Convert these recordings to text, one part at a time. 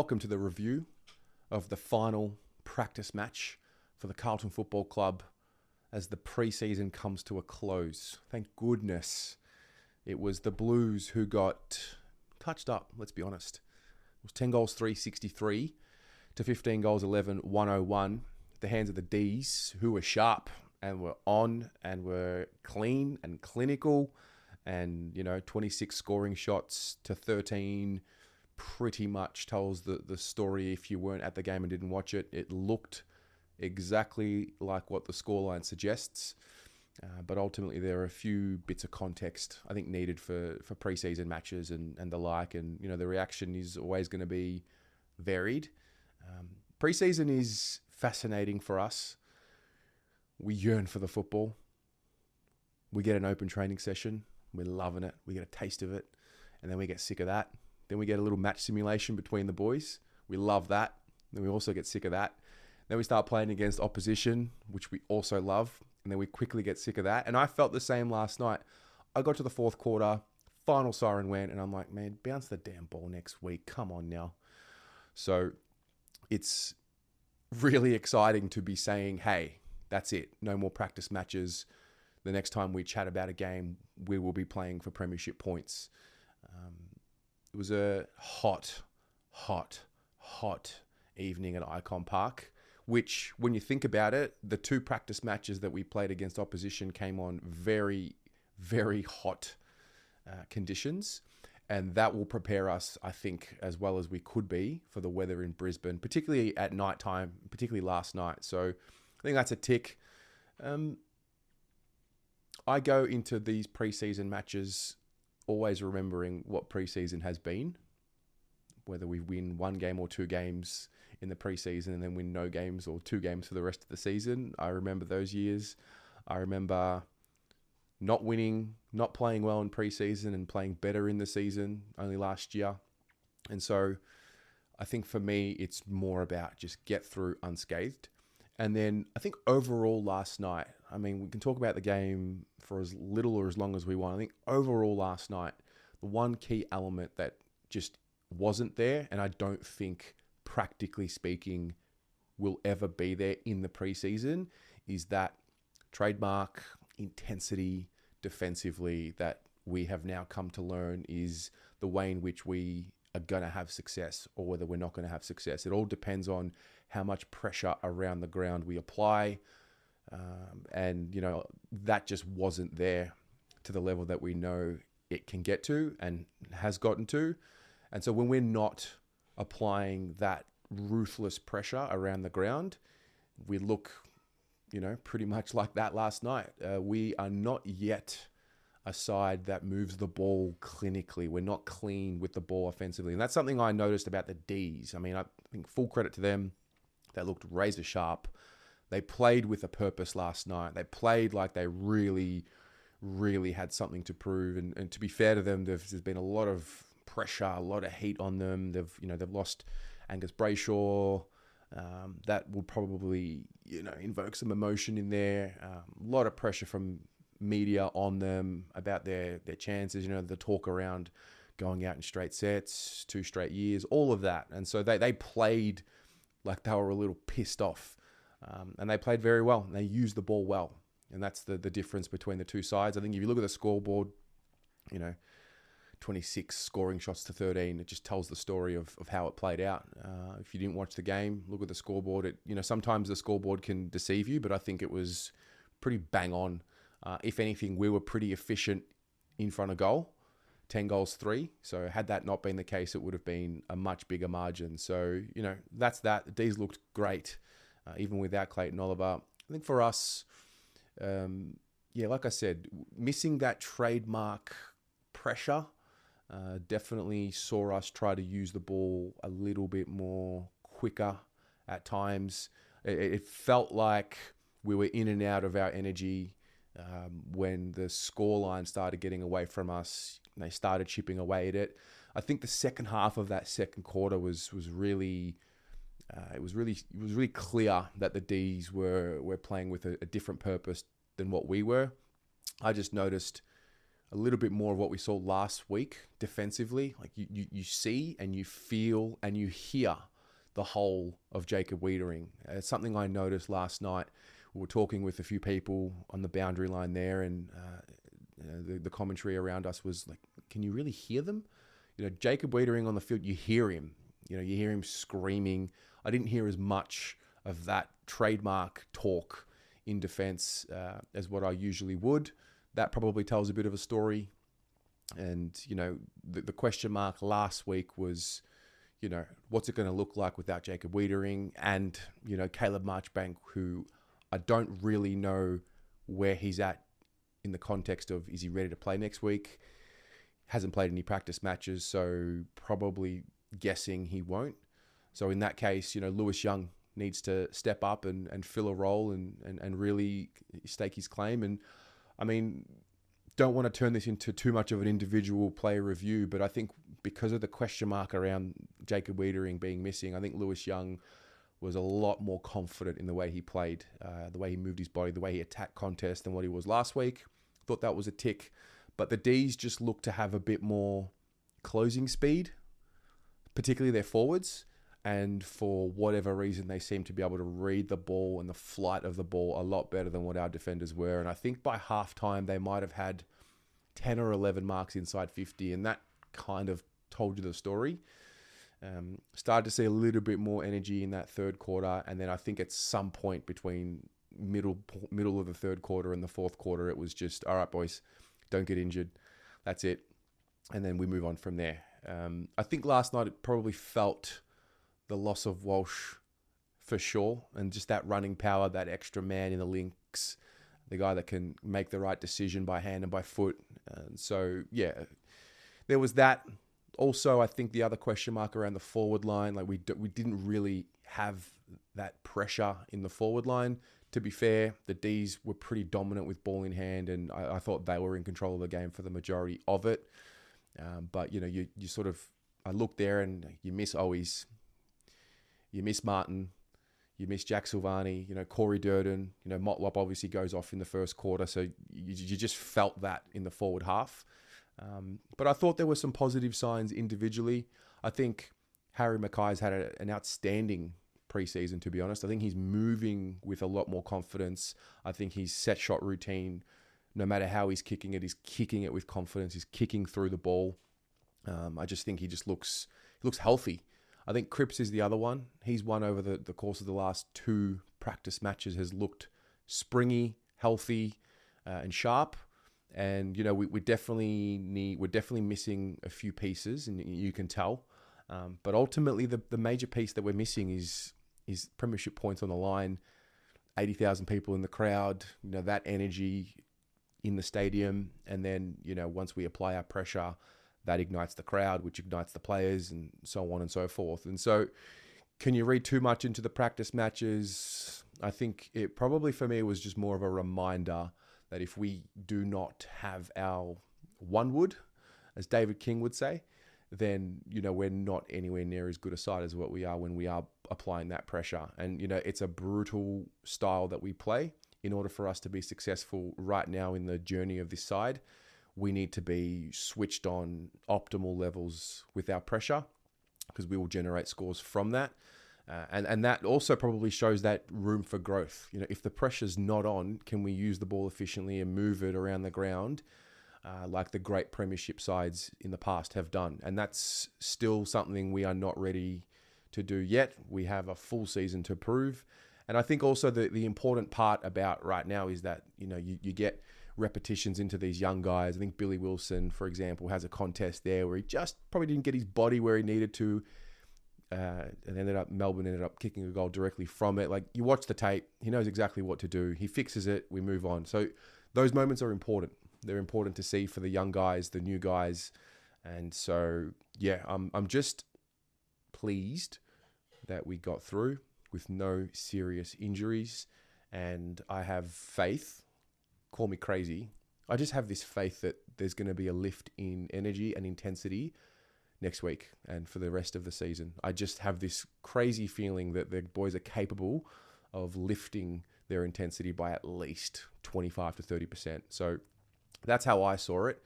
welcome to the review of the final practice match for the Carlton Football Club as the pre-season comes to a close. Thank goodness it was the Blues who got touched up, let's be honest. It was 10 goals, 363 to 15 goals, 11, 101 at the hands of the Ds, who were sharp and were on and were clean and clinical and, 26 scoring shots to 13 pretty much tells the story if you weren't at the game and didn't watch it. It looked exactly like what the scoreline suggests, but ultimately there are a few bits of context I think needed for preseason matches and the like, and the reaction is always going to be varied. Preseason is fascinating for us. We yearn for the football. We get an open training session. We're loving it. We get a taste of it, and then we get sick of that. Then we get a little match simulation between the boys. We love that. Then we also get sick of that. Then we start playing against opposition, which we also love. And then we quickly get sick of that. And I felt the same last night. I got to the fourth quarter, final siren went, and I'm like, man, bounce the damn ball next week. Come on now. So it's really exciting to be saying, hey, that's it. No more practice matches. The next time we chat about a game, we will be playing for premiership points. It was a hot evening at Icon Park, which, when you think about it, the two practice matches that we played against opposition came on very, very hot conditions. And that will prepare us, I think, as well as we could be for the weather in Brisbane, particularly at night time, particularly last night. So I think that's a tick. I go into these preseason matches always remembering what preseason has been, whether we win one game or two games in the preseason and then win no games or two games for the rest of the season. I remember those years. I remember not winning, not playing well in preseason and playing better in the season only last year. And so I think for me, it's more about just get through unscathed. And then I think overall last night, we can talk about the game for as little or as long as we want. I think overall last night, the one key element that just wasn't there, and I don't think, practically speaking, will ever be there in the preseason, is that trademark intensity defensively that we have now come to learn is the way in which we are going to have success or whether we're not going to have success. It all depends on how much pressure around the ground we apply. And that just wasn't there to the level that we know it can get to and has gotten to. And so when we're not applying that ruthless pressure around the ground, we look, pretty much like that last night. We are not yet a side that moves the ball clinically. We're not clean with the ball offensively. And that's something I noticed about the Ds. I think full credit to them. They looked razor sharp. They played with a purpose last night. They played like they really, really had something to prove. And to be fair to them, there's been a lot of pressure, a lot of heat on them. They've lost Angus Brayshaw. That will probably, invoke some emotion in there. A lot of pressure from media on them about their chances. The talk around going out in straight sets, 2 straight years, all of that. And so they played like they were a little pissed off. And they played very well. And they used the ball well. And that's the difference between the two sides. I think if you look at the scoreboard, 26 scoring shots to 13, it just tells the story of how it played out. If you didn't watch the game, look at the scoreboard. Sometimes the scoreboard can deceive you, but I think it was pretty bang on. If anything, we were pretty efficient in front of goal. 10 goals, 3. So had that not been the case, it would have been a much bigger margin. So, that's that. The D's looked great, even without Clayton Oliver. I think for us, like I said, missing that trademark pressure definitely saw us try to use the ball a little bit more quicker at times. It felt like we were in and out of our energy when the scoreline started getting away from us. They started chipping away at it. I think the second half of that second quarter was really it was really clear that the Ds were playing with a different purpose than what we were. I just noticed a little bit more of what we saw last week defensively. Like you see and you feel and you hear the whole of Jacob Wiedering. It's something I noticed last night. We were talking with a few people on the boundary line there, and the commentary around us was like, can you really hear them? Jacob Wiedering on the field, you hear him. You hear him screaming. I didn't hear as much of that trademark talk in defense as what I usually would. That probably tells a bit of a story. And, the question mark last week was, what's it going to look like without Jacob Wiedering and, Caleb Marchbank, who I don't really know where he's at in the context of, is he ready to play next week? Hasn't played any practice matches, so probably guessing he won't. So in that case, Lewis Young needs to step up and fill a role and really stake his claim. And I mean, don't want to turn this into too much of an individual player review, but I think because of the question mark around Jacob Wiedering being missing, I think Lewis Young was a lot more confident in the way he played, the way he moved his body, the way he attacked contests than what he was last week. Thought that was a tick. But the Ds just look to have a bit more closing speed, particularly their forwards. And for whatever reason, they seem to be able to read the ball and the flight of the ball a lot better than what our defenders were. And I think by halftime, they might have had 10 or 11 marks inside 50. And that kind of told you the story. Started to see a little bit more energy in that third quarter. And then I think at some point between middle of the third quarter and the fourth quarter, it was just, all right, boys, don't get injured. That's it. And then we move on from there. I think last night it probably felt the loss of Walsh for sure. And just that running power, that extra man in the links, the guy that can make the right decision by hand and by foot. And so, yeah, there was that. Also, I think the other question mark around the forward line, like we didn't really have that pressure in the forward line. To be fair, the Ds were pretty dominant with ball in hand, and I thought they were in control of the game for the majority of it. But, you sort of, I look there and you miss Owies, you miss Martin, you miss Jack Silvani, Corey Durden, Motlop obviously goes off in the first quarter. So you just felt that in the forward half. But I thought there were some positive signs individually. I think Harry Mackay's had an outstanding preseason, to be honest. I think he's moving with a lot more confidence. I think his set shot routine, no matter how he's kicking it, he's kicking it with confidence. He's kicking through the ball. I just think he looks healthy. I think Cripps is the other one. He's one over the course of the last 2 practice matches has looked springy, healthy, and sharp. And we're definitely missing a few pieces, and you can tell. But ultimately, the major piece that we're missing is premiership points on the line, 80,000 people in the crowd, that energy in the stadium. And then, once we apply our pressure, that ignites the crowd, which ignites the players, and so on and so forth. And so, can you read too much into the practice matches? I think it probably, for me, was just more of a reminder that if we do not have our one wood, as David King would say, then, we're not anywhere near as good a side as what we are when we are applying that pressure. And, it's a brutal style that we play. In order for us to be successful right now in the journey of this side, we need to be switched on optimal levels with our pressure, because we will generate scores from that. And that also probably shows that room for growth. If the pressure's not on, can we use the ball efficiently and move it around the ground like the great premiership sides in the past have done? And that's still something we are not ready to do yet. We have a full season to prove. And I think also the important part about right now is that, you get repetitions into these young guys. I think Billy Wilson, for example, has a contest there where he just probably didn't get his body where he needed to. And Melbourne ended up kicking a goal directly from it. Like, you watch the tape, he knows exactly what to do. He fixes it, we move on. So those moments are important. They're important to see for the young guys, the new guys. And so, yeah, I'm just pleased that we got through with no serious injuries. And I have faith, call me crazy, I just have this faith that there's going to be a lift in energy and intensity next week and for the rest of the season. I just have this crazy feeling that the boys are capable of lifting their intensity by at least 25 to 30%. So That's how I saw it.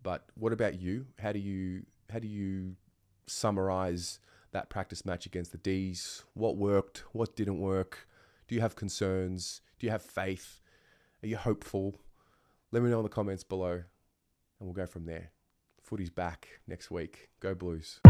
But what about you? How do you summarize that practice match against the D's? What worked? What didn't work? Do you have concerns? Do you have faith? Are you hopeful? Let me know in the comments below, and we'll go from there. Footy's back next week. Go Blues.